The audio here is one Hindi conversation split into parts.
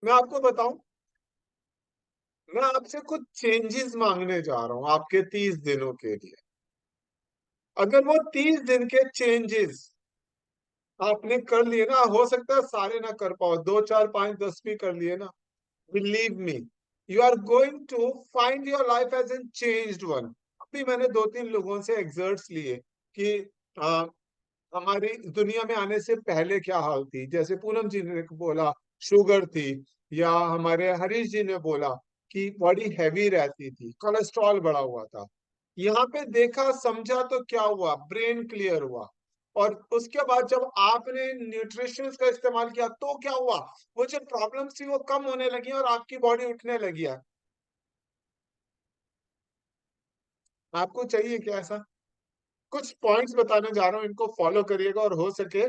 मैं आपको बताऊं, मैं आपसे कुछ चेंजेस मांगने जा रहा हूं आपके 30 दिनों के लिए। अगर वो 30 दिन के चेंजेस आपने कर लिए ना, हो सकता है सारे ना कर पाओ, 2 4 5 10 भी कर लिए ना, believe me, you are going to find your life as an changed one. अभी मैंने 2 3 लोगों से एग्जर्ट्स लिए कि हमारी दुनिया में आने से पहले क्या हाल थी। जैसे पूनम जी ने बोला शुगर थी, या हमारे हरीश जी ने बोला कि बॉडी हैवी रहती थी, कोलेस्ट्रॉल बढ़ा हुआ था। यहाँ पे देखा समझा तो क्या हुआ, ब्रेन क्लियर हुआ। और उसके बाद जब आपने न्यूट्रिशन का इस्तेमाल किया तो क्या हुआ, वो जो प्रॉब्लम्स थी वो कम होने लगी और आपकी बॉडी उठने लगी है। आपको चाहिए क्या ऐसा? कुछ पॉइंट्स बताने जा रहा हूँ, इनको फॉलो करिएगा और हो सके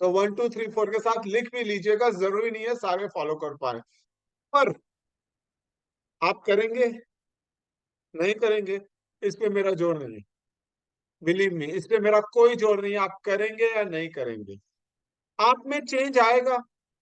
तो 1 2 3 4 के साथ लिख भी लीजिएगा। जरूरी नहीं है सारे फॉलो कर पाए, पर आप करेंगे नहीं करेंगे इस पे मेरा जोर नहीं। बिलीव मी, इस पे मेरा कोई जोर नहीं है, आप करेंगे या नहीं करेंगे। आप में चेंज आएगा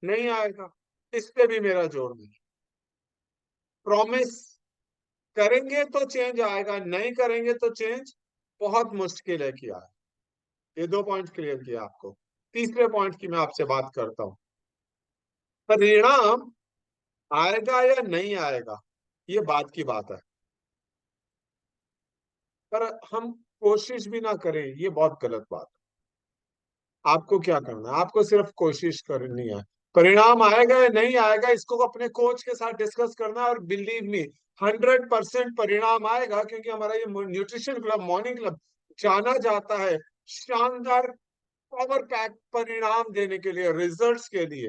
नहीं आएगा इस पे भी मेरा जोर नहीं। प्रॉमिस, करेंगे तो चेंज आएगा, नहीं करेंगे तो चेंज बहुत मुश्किल है कि आए। ये 2 पॉइंट क्लियर किया आपको। तीसरे पॉइंट की मैं आपसे बात करता हूँ। परिणाम आएगा या नहीं आएगा ये बात की बात है, पर हम कोशिश भी ना करें ये बहुत गलत बात है। आपको क्या करना है, आपको सिर्फ कोशिश करनी है। परिणाम आएगा या नहीं आएगा इसको अपने कोच के साथ डिस्कस करना है, और बिलीव मी 100% परिणाम आएगा, क्योंकि हमारा ये न्यूट्रिशन क्लब, मॉर्निंग क्लब जाना जाता है शानदार पावर पैक परिणाम देने के लिए, रिजल्ट्स के लिए।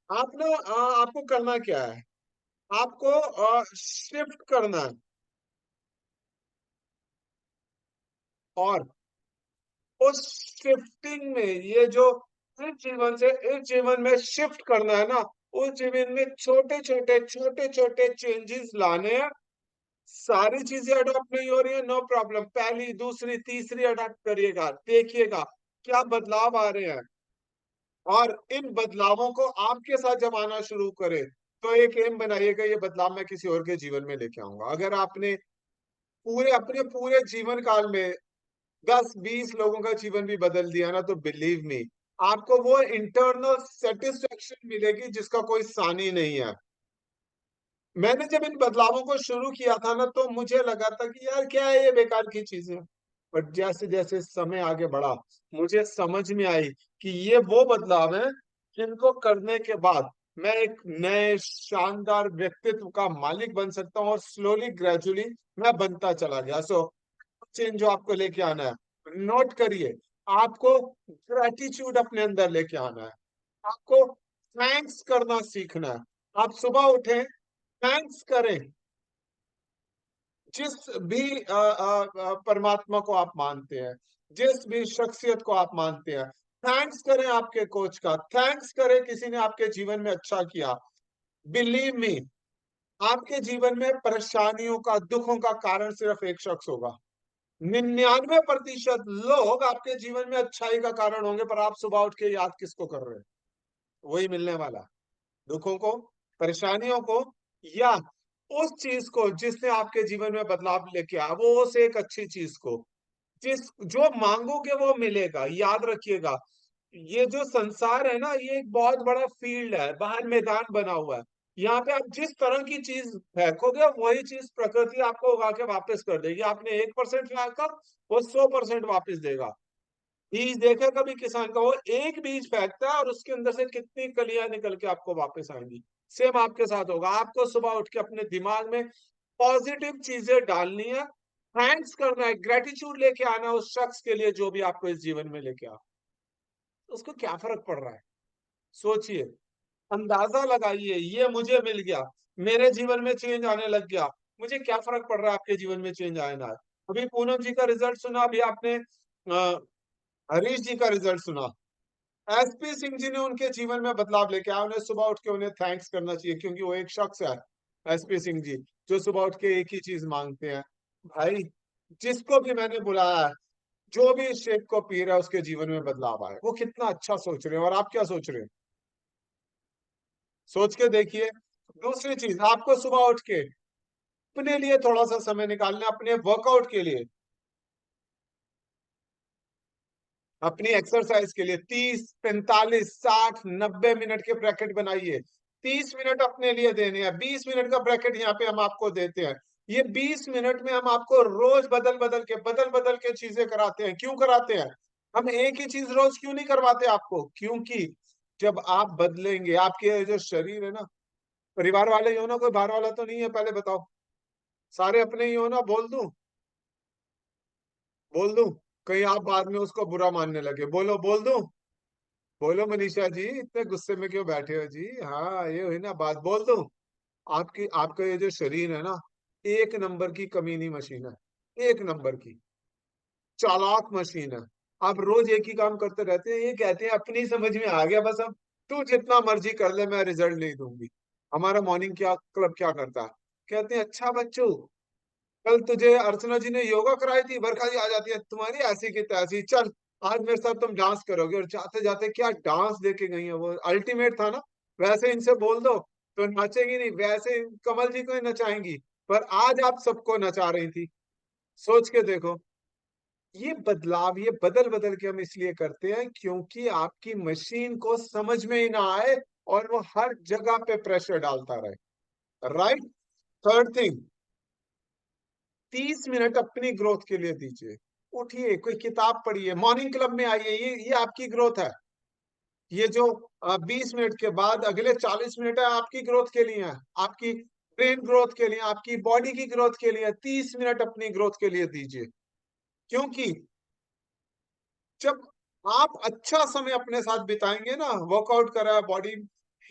आप ना आपको करना क्या है, आपको शिफ्ट करना है, और उस शिफ्टिंग में ये जो इस जीवन से इस जीवन में शिफ्ट करना है ना, उस जीवन में छोटे छोटे चेंजेस लाने हैं। सारी चीजें अडॉप्ट नहीं हो रही है, नो प्रॉब्लम, पहली दूसरी तीसरी अडॉप्ट करिएगा, देखिएगा क्या बदलाव आ रहे हैं। और इन बदलावों को आपके साथ जब आना शुरू करे तो एक एम बनाइएगा, ये बदलाव मैं किसी और के जीवन में लेके आऊंगा। अगर आपने पूरे अपने पूरे जीवन काल में 10 20 लोगों का जीवन भी बदल दिया ना, तो बिलीव मी आपको वो इंटरनल सेटिस्फेक्शन मिलेगी जिसका कोई सानी नहीं है। मैंने जब इन बदलावों को शुरू किया था ना, तो मुझे लगा था कि यार क्या है ये बेकार की चीजें। बट जैसे जैसे समय आगे बढ़ा मुझे समझ में आई कि ये वो बदलाव है जिनको करने के बाद मैं एक नए शानदार व्यक्तित्व का मालिक बन सकता हूँ, और स्लोली ग्रेजुअली मैं बनता चला गया। सो चेंज जो आपको लेके आना है, नोट करिए, आपको ग्रेटिट्यूड अपने अंदर लेके आना है, आपको थैंक्स करना सीखना है। आप सुबह उठें, थैंक्स करें जिस भी परमात्मा को आप मानते हैं, जिस भी शख्सियत को आप मानते हैं। थैंक्स करें आपके कोच का, थैंक्स करें किसी ने आपके जीवन में अच्छा किया। बिलीव मी, आपके जीवन में परेशानियों का, दुखों का कारण सिर्फ एक शख्स होगा। 99% लोग आपके जीवन में अच्छाई का कारण होंगे, पर आप सुबह उठ के याद किसको कर रहे हैं? वही मिलने वाला, दुखों को, परेशानियों को, या उस चीज को जिसने आपके जीवन में बदलाव लेके आया, वो उस एक अच्छी चीज को। जिस जो मांगोगे वो मिलेगा, याद रखिएगा। ये जो संसार है ना, ये एक बहुत बड़ा फील्ड है, बाहर मैदान बना हुआ है। यहाँ पे आप जिस तरह की चीज फेंकोगे वही चीज प्रकृति आपको उगा के वापस कर देगी। आपने 1% फेंका, वो 100% वापस देगा। बीज देखा कभी किसान का, वो एक बीज फेंकता है और उसके अंदर से कितनी कलियां निकल के आपको वापस आएंगी। सेम आपके साथ होगा। आपको सुबह उठ के अपने दिमाग में पॉजिटिव चीजें डालनी है, थैंक्स करना है, ग्रेटिट्यूड लेके आना है उस शख्स के लिए जो भी आपको इस जीवन में लेके आ। उसको क्या फर्क पड़ रहा है, सोचिए, अंदाजा लगाइए। ये मुझे मिल गया, मेरे जीवन में चेंज आने लग गया, मुझे क्या फर्क पड़ रहा है आपके जीवन में चेंज आए ना आए। अभी पूनम जी का रिजल्ट सुना, अभी आपने हरीश जी का रिजल्ट सुना। एसपी सिंह जी ने उनके जीवन में बदलाव लेके आया। उन्हें सुबह उठ के उन्हें थैंक्स करना चाहिए, क्योंकि वो एक शख्स है, एसपी सिंह जी, जो सुबह उठ के एक ही चीज मांगते हैं। भाई, जिसको भी मैंने बुलाया है, जो भी इस शेक को पी रहा है उसके जीवन में बदलाव आए। वो कितना अच्छा सोच रहे हैं, और आप क्या सोच रहे हैं? सोच के देखिए। दूसरी चीज, आपको सुबह उठ के अपने लिए थोड़ा सा समय निकालना, अपने वर्कआउट के लिए, अपनी एक्सरसाइज के लिए 30, 45, 60, 90 मिनट के ब्रैकेट बनाइए। 30 मिनट अपने लिए देने हैं, 20 मिनट का ब्रैकेट यहाँ पे हम आपको देते हैं। ये 20 मिनट में हम आपको रोज बदल बदल के चीजें कराते हैं। क्यों कराते हैं? हम एक ही चीज रोज क्यों नहीं करवाते आपको? क्योंकि जब आप बदलेंगे, आपके जो शरीर है ना, परिवार वाले ही हो ना, कोई बाहर वाला तो नहीं है? पहले बताओ, सारे अपने ही हो ना? बोल दूं? बोल दूं? कहीं आप बाद में उसको बुरा मानने लगे। बोलो, बोल दूं? बोलो मनीषा जी, इतने गुस्से में क्यों बैठे हो जी? हाँ, ये हुई ना बात। बोल दूं? आपकी आपका ये जो शरीर है ना, एक नंबर की कमीनी मशीन है, एक नंबर की चालाक मशीन है। आप रोज एक ही काम करते रहते हैं, ये कहते हैं अपनी समझ में आ गया बस, अब तू जितना मर्जी कर ले, मैं रिजल्ट नहीं दूंगी। हमारा मॉर्निंग क्या क्लब क्या करता है? कहते हैं अच्छा बच्चों, कल तुझे अर्चना जी ने योगा कराई थी, बरखा जी आ जाती है तुम्हारी ऐसी की तैसी, चल आज मेरे साथ तुम डांस करोगे। और जाते जाते क्या डांस देके गई है, वो अल्टीमेट था ना। वैसे इनसे बोल दो तो नाचेंगी नहीं, वैसे कमल जी को ही नचाएंगी। पर आज आप सबको नचा रही थी। सोच के देखो। ये बदलाव, ये बदल बदल के हम इसलिए करते हैं क्योंकि आपकी मशीन को समझ में ही ना आए और वो हर जगह पे प्रेशर डालता रहे। राइट। थर्ड थिंग, 30 मिनट अपनी ग्रोथ के लिए दीजिए। उठिए, कोई किताब पढ़िए, मॉर्निंग क्लब में आइए। ये आपकी ग्रोथ है। ये जो 20 मिनट के बाद अगले 40 मिनट है, आपकी ग्रोथ के लिए है। आपकी ब्रेन ग्रोथ के लिए, आपकी बॉडी की ग्रोथ के लिए। 30 मिनट अपनी ग्रोथ के लिए दीजिए। क्योंकि जब आप अच्छा समय अपने साथ बिताएंगे ना, वर्कआउट करा है, बॉडी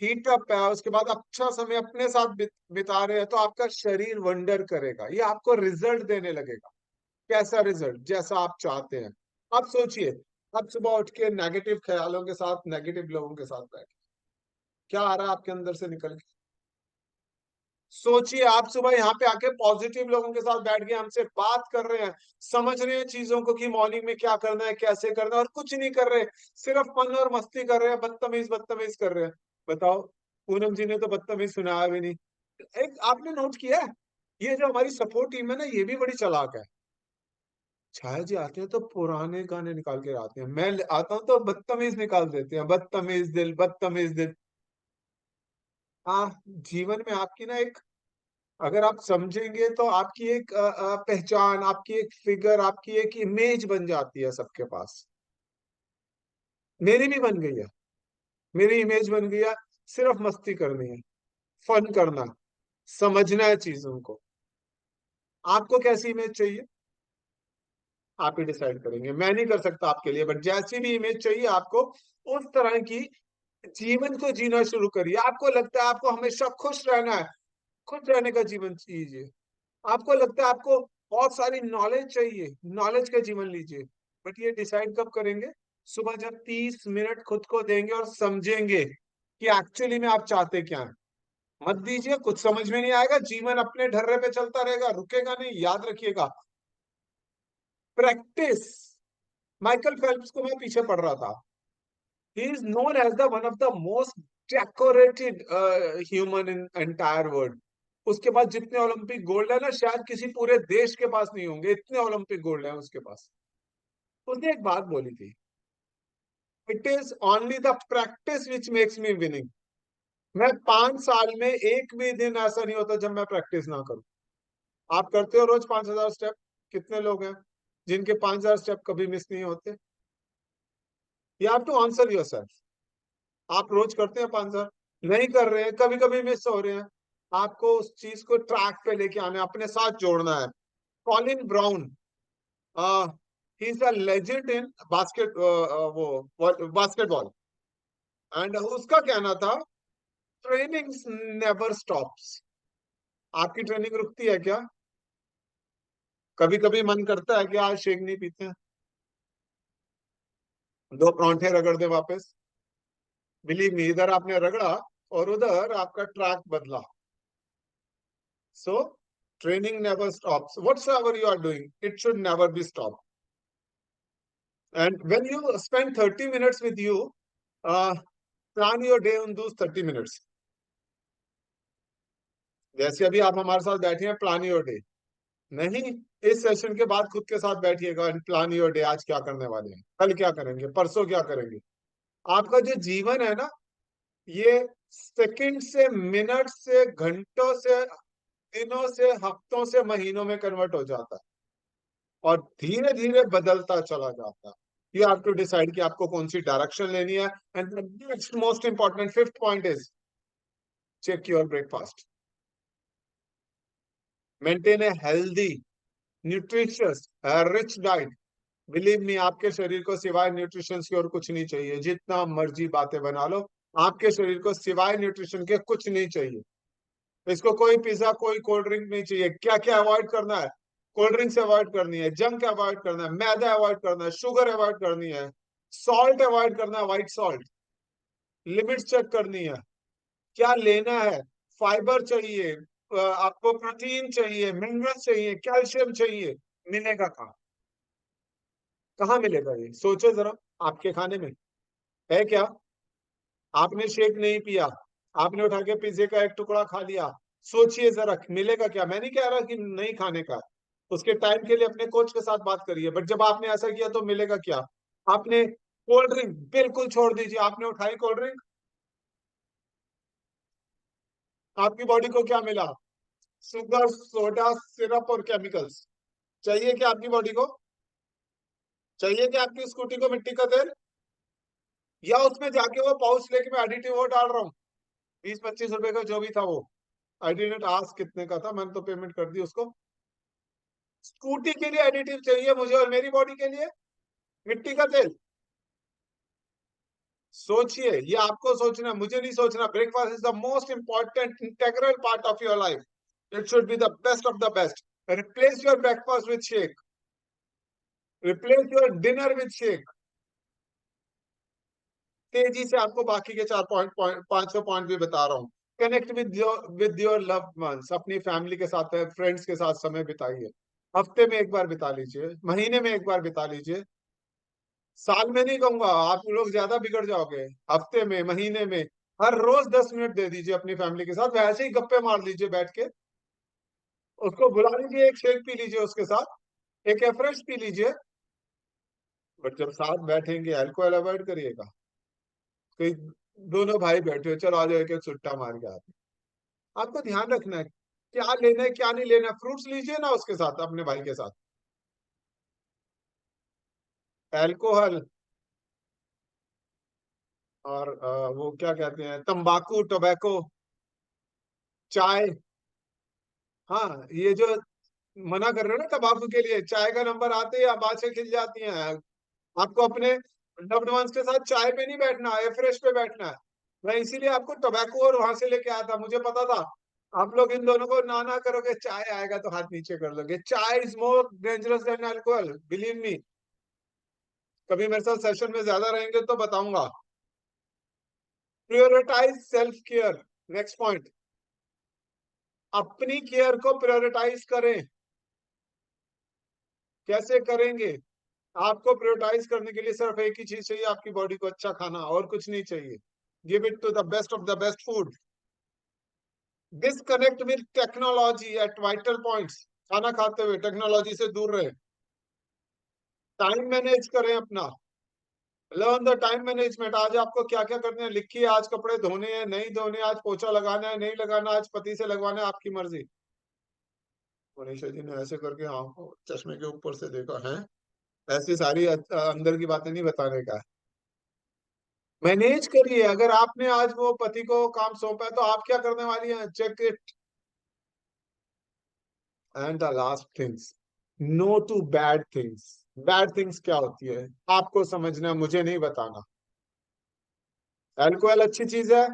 हीट अप है, उसके बाद अच्छा समय अपने साथ बिता रहे हैं, तो आपका शरीर वंडर करेगा। ये आपको रिजल्ट देने लगेगा। कैसा रिजल्ट? जैसा आप चाहते हैं। आप सोचिए, आप सुबह उठ के नेगेटिव ख्यालों के साथ, नेगेटिव लोगों के साथ बैठ, क्या आ रहा है आपके अंदर से निकल के? सोचिए, आप सुबह यहाँ पे आके पॉजिटिव लोगों के साथ बैठ गए, हमसे बात कर रहे हैं, समझ रहे हैं चीजों को कि मॉर्निंग में क्या करना है, कैसे करना है, और कुछ नहीं कर रहे, सिर्फ फन और मस्ती कर रहे हैं, बदतमीज बदतमीज कर रहे हैं। बताओ, पूनम जी ने तो बदतमीज सुनाया भी नहीं। एक आपने नोट किया है, ये जो हमारी सपोर्ट टीम है ना, ये भी बड़ी चालाक है। छाया जी आते हैं तो पुराने गाने निकाल के आते हैं, मैं आता हूँ तो बदतमीज निकाल देते हैं, बदतमीज दिल, बदतमीज दिल। हाँ, जीवन में आपकी ना एक, अगर आप समझेंगे तो आपकी एक पहचान, आपकी एक फिगर, आपकी एक इमेज बन जाती है सबके पास। मेरी भी बन गई है। मेरी इमेज बन गई है। सिर्फ मस्ती करनी है, फन करना, समझना है चीजों को। आपको कैसी इमेज चाहिए? आप ही डिसाइड करेंगे, मैं नहीं कर सकता आपके लिए। बट जैसी भी इमेज चाहिए आपको, उस तरह की जीवन को जीना शुरू करिए। आपको लगता है आपको हमेशा खुश रहना है, खुश रहने का जीवन लीजिए। आपको लगता है आपको बहुत सारी नॉलेज चाहिए, नॉलेज का जीवन लीजिए। बट ये डिसाइड कब करेंगे? सुबह जब 30 मिनट खुद को देंगे और समझेंगे कि एक्चुअली में आप चाहते क्या हैं। मत दीजिए, कुछ समझ में नहीं आएगा, जीवन अपने ढर्रे पे चलता रहेगा, रुकेगा नहीं। याद रखिएगा, प्रैक्टिस। माइकल फेल्प्स को मैं पीछे पढ़ रहा था। He is known as the one of the most decorated human in entire world. उसके पास जितने ओलंपिक गोल्ड है ना, शायद किसी पूरे देश के पास नहीं होंगे, इतने ओलंपिक गोल्ड है उसके पास। उसने एक बात बोली थी, it is only the practice which makes me winning. मैं 5 साल में एक भी दिन ऐसा नहीं होता जब मैं प्रैक्टिस ना करूं। आप करते हो रोज 5,000 स्टेप? कितने लोग हैं जिनके 5,000 स्टेप कभी मिस नहीं होते? You have to answer yourself. आप रोज करते हैं 5,000? नहीं कर रहे हैं, कभी कभी मिस हो रहे हैं। आपको उस चीज को ट्रैक पे लेके आना है, अपने साथ जोड़ना है। Colin brown, he is a legend in वो बास्केटबॉल। एंड उसका कहना था, ट्रेनिंग नेवर स्टॉप्स। आपकी ट्रेनिंग रुकती है क्या? कभी कभी मन करता है कि आज शेक नहीं पीते हैं, 2 परांठे रगड़ दे वापस। बिलीव मी, इधर आपने रगड़ा और उधर आपका ट्रैक बदला। So, training never stops. Whatsoever you are doing, it should never be stopped. And when you spend 30 minutes with you, plan your day on those 30 minutes. जैसे अभी आप हमारे साथ बैठे हैं, प्लान योर डे। नहीं, इस सेशन के बाद खुद के साथ बैठिएगा, प्लान योर डे, आज क्या करने वाले हैं, कल क्या करेंगे, परसों क्या करेंगे। आपका जो जीवन है ना, ये सेकंड से, मिनट से, घंटों से, दिनों से, हफ्तों से, महीनों में कन्वर्ट हो जाता है और धीरे धीरे बदलता चला जाता है। यू हैव टू डिसाइड कि आपको कौन सी डायरेक्शन लेनी है। And next most important fifth point is check your breakfast. Maintain a healthy, nutritious, rich diet. Believe me, आपके शरीर को सिवाय न्यूट्रिशन के और कुछ नहीं चाहिए। जितना मर्जी बातें बना लो, आपके शरीर को सिवाय न्यूट्रिशन के कुछ नहीं चाहिए। इसको कोई पिज्जा, कोई कोल्ड ड्रिंक नहीं चाहिए। क्या क्या अवॉइड करना है? कोल्ड ड्रिंक्स अवॉइड करनी है, जंक अवॉइड करना है, मैदा अवॉइड करना है, शुगर अवॉइड करनी है, सॉल्ट अवॉइड करना है, व्हाइट सॉल्ट, लिमिट्स चेक करनी है। क्या लेना है? फाइबर चाहिए, आपको प्रोटीन चाहिए, मिनरल्स चाहिए, कैल्शियम चाहिए। मिलेगा कहाँ? कहाँ मिलेगा? ये सोचो जरा, आपके खाने में है क्या? आपने शेक नहीं पिया, आपने उठा के पिज्जे का एक टुकड़ा खा लिया, सोचिए जरा मिलेगा क्या? मैं नहीं कह रहा कि नहीं खाने का, उसके टाइम के लिए अपने कोच के साथ बात करिए, बट जब आपने ऐसा किया तो मिलेगा क्या? आपने कोल्ड ड्रिंक बिल्कुल छोड़ दीजिए, आपने उठाई कोल्ड ड्रिंक, आपकी बॉडी को क्या मिला? शुगर, सोडा, सिरप और केमिकल्स। चाहिए क्या आपकी बॉडी को? चाहिए क्या आपकी स्कूटी को मिट्टी का तेल? या उसमें जाके वो पाउच लेके मैं एडिटिव वो डाल रहा हूँ, 20-25 रुपए का जो भी था वो। आई डिडंट आस्क कितने का था, मैंने तो पेमेंट कर दी उसको। स्कूटी के लिए एडिटिव चाहिए मुझे और मेरी बॉडी के लिए मिट्टी का तेल? सोचिए, ये आपको सोचना, मुझे नहीं सोचना। Breakfast is the most important integral part of your life. It should be the best of the best. Replace your breakfast with shake, replace your dinner with shake. तेजी से आपको बाकी के 5 पॉइंट भी बता रहा हूँ। Connect with your loved ones, अपनी फैमिली के साथ, फ्रेंड्स के साथ समय बिताइए। हफ्ते में एक बार बिता लीजिए, महीने में एक बार बिता लीजिए। साल में नहीं कहूंगा, आप लोग ज्यादा बिगड़ जाओगे। हफ्ते में, महीने में, हर रोज 10 मिनट दे दीजिए अपनी फैमिली के साथ। वैसे ही गप्पे मार लीजिए बैठ के, उसको बुला लीजिए, एक शेक पी लीजिए उसके साथ, एक एफ्रेश पी लीजिए। बट जब साथ बैठेंगे, अल्कोहल अवॉइड करिएगा। कोई दोनों भाई बैठे हो, चलो आ जाओ, एक एक सुट्टा मार के आते। आपको ध्यान रखना है क्या लेना है, क्या नहीं लेना है। फ्रूट्स लीजिए ना उसके साथ, अपने भाई के साथ। अल्कोहल और वो क्या कहते हैं, तंबाकू, टोबैको, चाय। हाँ, ये जो मना कर रहे हो ना तंबाकू के लिए, चाय का नंबर आते ही आप आंखें खिल जाती हैं। आपको अपने लव्ड वंस के साथ चाय पे नहीं बैठना है, फ्रेश पे बैठना है। मैं इसीलिए आपको टोबैको और वहां से लेके आया था, मुझे पता था आप लोग इन दोनों को ना ना करोगे। चाय आएगा तो हाथ नीचे कर लोगे। Chai is more dangerous than alcohol, believe me. कभी मेरे साथ सेशन में ज्यादा रहेंगे तो बताऊंगा। Prioritise self care. Next point, अपनी केयर को प्रायोरिटाइज करें। कैसे करेंगे? आपको प्रायोरिटाइज करने के लिए सिर्फ एक ही चीज चाहिए, आपकी बॉडी को अच्छा खाना, और कुछ नहीं चाहिए। Give it to the best of the best food. Disconnect with technology at vital points. खाना खाते हुए टेक्नोलॉजी से दूर रहे। टाइम मैनेज करें अपना। Learn the time management. आज आपको क्या क्या करने हैं लिखिए। आज कपड़े धोने हैं, नहीं धोने, आज पोछा लगाना है, नहीं लगाना, आज पति से लगवाना है, आपकी मर्जी। मनीषा जी ने ऐसे करके आंखों चश्मे के ऊपर से देखा है। ऐसी सारी अंदर की बातें नहीं बताने का। मैनेज करिए। अगर आपने आज वो पति को काम सौंपा है तो आप क्या करने वाली हैं, check it. And the last things, no to bad things. Bad things क्या होती है आपको समझना है, मुझे नहीं बताना। अल्कोहल अच्छी चीज है,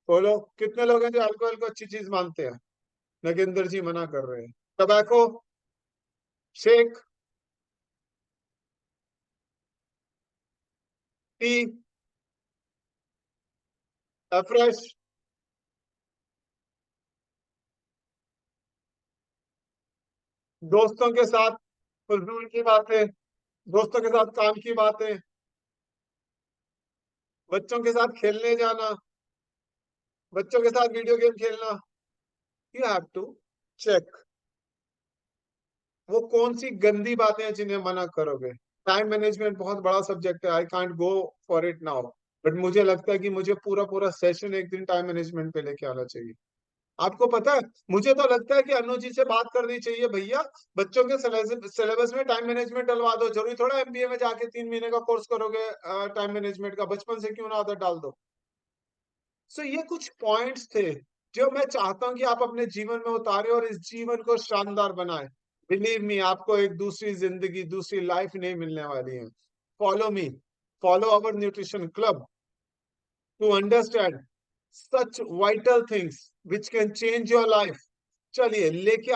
बोलो कितने लोग हैं जो अल्कोहल को अच्छी चीज मानते हैं? नगेंद्र जी मना कर रहे हैं। टबैको, शेक, टी, फ्रेश, दोस्तों के साथ फजूल की बातें, दोस्तों के साथ काम की बातें, बच्चों के साथ खेलने जाना, बच्चों के साथ वीडियो गेम खेलना। यू हैव टू चेक वो कौन सी गंदी बातें हैं जिन्हें मना करोगे। टाइम मैनेजमेंट बहुत बड़ा सब्जेक्ट है, I can't go for it now, but मुझे लगता है कि मुझे पूरा पूरा सेशन एक दिन टाइम मैनेजमेंट पे लेके आना चाहिए। आपको पता है, मुझे तो लगता है कि अनु जी से बात करनी चाहिए, भैया बच्चों के सिलेबस में टाइम मैनेजमेंट डलवा दो। जरूरी थोड़ा एमबीए में जाके 3 महीने का कोर्स करोगे टाइम मैनेजमेंट का, बचपन से क्यों ना आदत डाल दो। सो ये कुछ पॉइंट्स थे जो मैं चाहता हूं कि आप अपने जीवन में उतारे और इस जीवन को शानदार बनाए। बिलीव मी, आपको एक दूसरी जिंदगी, दूसरी लाइफ नहीं मिलने वाली है। Follow me, follow our nutrition club to understand such vital things which can change your life. चलिए लेके